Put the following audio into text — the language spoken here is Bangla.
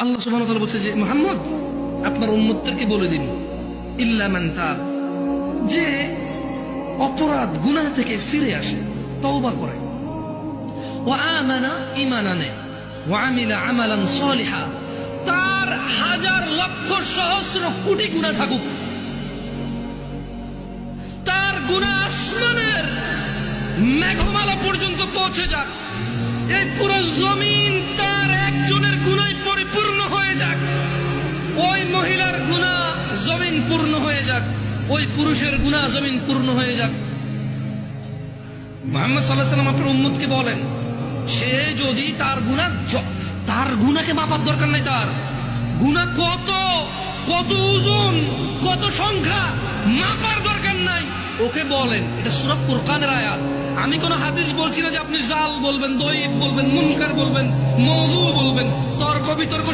আল্লাহ সুবহানাহু ওয়া তাআলা বলছে যে মুহাম্মদ আপনার উম্মতদেরকে বলে দিন ইল্লা মান তাব, যে অপরাধ গুনাহ থেকে ফিরে আসে, তওবা করে, ওয়া আমানা ঈমান আনে, ওয়া আমিলা আমালান সালিহা, তার হাজার লক্ষ সহস্র কোটি গুনাহ থাকুক, তার গুনাহ আসমানের মেঘমালা পর্যন্ত পৌঁছে যাক, এই পুরো জমিন তার একজনের গুনায় পরিপূর্ণ হয়ে যাক, ওই মহিলার গুনাহ জমিন পূর্ণ হয়ে যাক, ওই পুরুষের গুনাহ জমিন পূর্ণ হয়ে যাক। মুহাম্মদ সাল্লাল্লাহু আলাইহি ওয়াসাল্লাম আপনার উম্মতকে বলেন, সে যদি তার গুনাহকে মাপার দরকার নাই, তার গুনাহ কত কত ওজন কত সংখ্যা মাপার দরকার নাই, ওকে বলেন। এটা সূরা ফুরকানের আয়াত। আমি কোন হাদিস বলছি না যে আপনি জাল বলবেন, দঈফ বলবেন, মুনকার বলবেন, মওযু বলবেন, তর্ক বিতর্ক